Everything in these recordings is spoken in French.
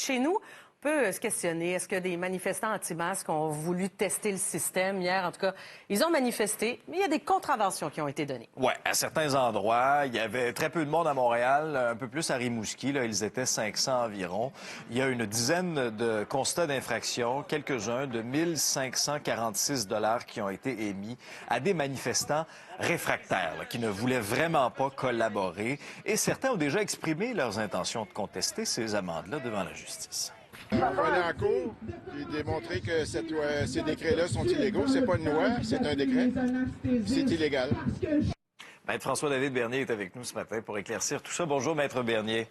chez nous, on peut se questionner. Est-ce que des manifestants anti-masques ont voulu tester le système hier? En tout cas, ils ont manifesté, mais il y a des contraventions qui ont été données. Oui, à certains endroits. Il y avait très peu de monde à Montréal, un peu plus à Rimouski. Là, ils étaient 500 environ. Il y a une dizaine de constats d'infraction, quelques-uns de 1 546 $ qui ont été émis à des manifestants réfractaires, là, qui ne voulaient vraiment pas collaborer. Et certains ont déjà exprimé leurs intentions de contester ces amendes-là devant la justice. Il faut aller en cours et démontrer que ces décrets-là sont illégaux. C'est pas une loi, c'est un décret. C'est illégal. Maître François-David Bernier est avec nous ce matin pour éclaircir tout ça. Bonjour, Maître Bernier.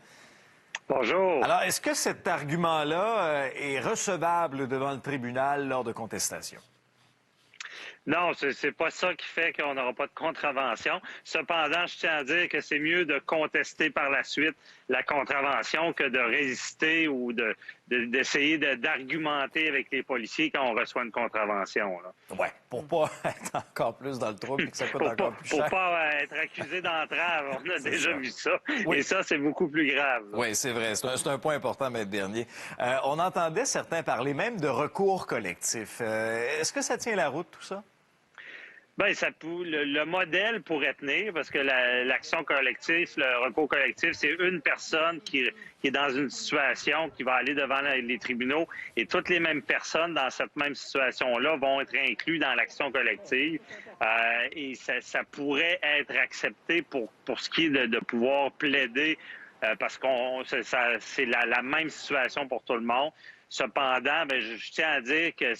Bonjour. Alors, est-ce que cet argument-là est recevable devant le tribunal lors de contestation? Non, c'est pas ça qui fait qu'on n'aura pas de contravention. Cependant, je tiens à dire que c'est mieux de contester par la suite la contravention que de résister ou d'essayer d'argumenter avec les policiers quand on reçoit une contravention. Oui, pour pas être encore plus dans le trouble et que ça coûte encore plus cher. Pour pas être accusé d'entrave. On a déjà vu ça. Oui. Et ça, c'est beaucoup plus grave. Oui, c'est vrai. C'est un point important, Maître Bernier. On entendait certains parler même de recours collectif. Est-ce que ça tient la route, tout ça? Bien, le modèle pourrait tenir parce que l'action collective, le recours collectif, c'est une personne qui est dans une situation qui va aller devant les tribunaux et toutes les mêmes personnes dans cette même situation-là vont être incluses dans l'action collective. Et ça pourrait être accepté pour ce qui est de pouvoir plaider parce que c'est la même situation pour tout le monde. Cependant, je tiens à dire que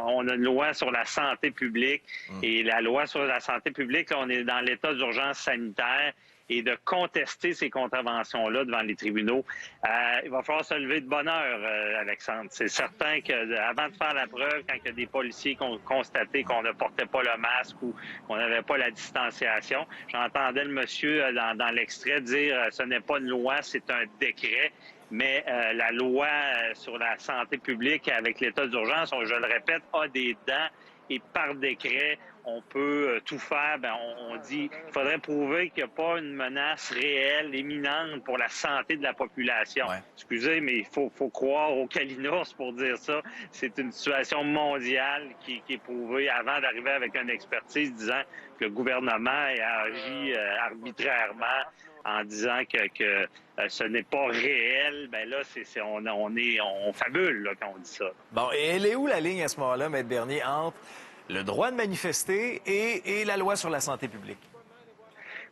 on a une loi sur la santé publique et la loi sur la santé publique, là, on est dans l'état d'urgence sanitaire et de contester ces contraventions-là devant les tribunaux, il va falloir se lever de bonne heure, Alexandre. C'est certain qu'avant de faire la preuve, quand il y a des policiers qui ont constaté qu'on ne portait pas le masque ou qu'on n'avait pas la distanciation, j'entendais le monsieur dans l'extrait dire ce n'est pas une loi, c'est un décret. Mais la loi sur la santé publique avec l'état d'urgence, je le répète, a des dents et par décret, on peut tout faire. On dit qu'il faudrait prouver qu'il n'y a pas une menace réelle, éminente pour la santé de la population. Ouais. Excusez, mais il faut croire au Calinours pour dire ça. C'est une situation mondiale qui est prouvée avant d'arriver avec une expertise disant que le gouvernement a agi arbitrairement en disant que ce n'est pas réel. Ben là, on fabule là, quand on dit ça. Bon, et elle est où la ligne à ce moment-là, Maître Bernier, entre le droit de manifester et la loi sur la santé publique?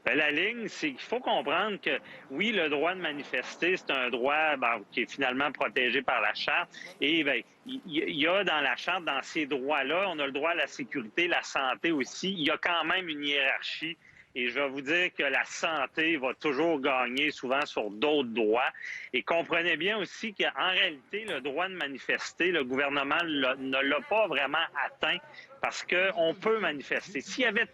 Bien, la ligne, c'est qu'il faut comprendre que, oui, le droit de manifester, c'est un droit qui est finalement protégé par la Charte. Et il y a dans la Charte, dans ces droits-là, on a le droit à la sécurité, la santé aussi. Il y a quand même une hiérarchie. Et je vais vous dire que la santé va toujours gagner souvent sur d'autres droits. Et comprenez bien aussi qu'en réalité, le droit de manifester, le gouvernement ne l'a pas vraiment atteint parce qu'on peut manifester. S'il y avait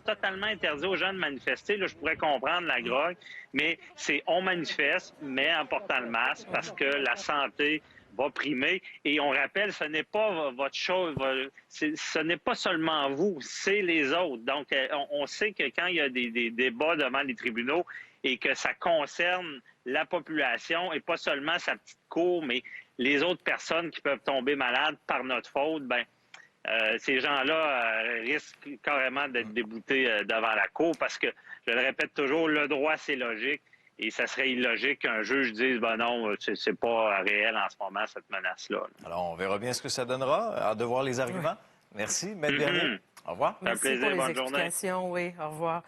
totalement interdit aux gens de manifester, là, je pourrais comprendre la grogne, mais on manifeste, mais en portant le masque parce que la santé va primer. Et on rappelle, ce n'est pas votre chose, ce n'est pas seulement vous, c'est les autres. Donc, on sait que quand il y a des débats devant les tribunaux et que ça concerne la population et pas seulement sa petite cour, mais les autres personnes qui peuvent tomber malades par notre faute, ces gens-là risquent carrément d'être déboutés devant la cour parce que, je le répète toujours, le droit, c'est logique. Et ça serait illogique qu'un juge dise, non, c'est pas réel en ce moment, cette menace-là. Alors, on verra bien ce que ça donnera. Hâte de voir les arguments. Merci, Maître Bernier. Au revoir. Merci pour les explications. Oui, au revoir.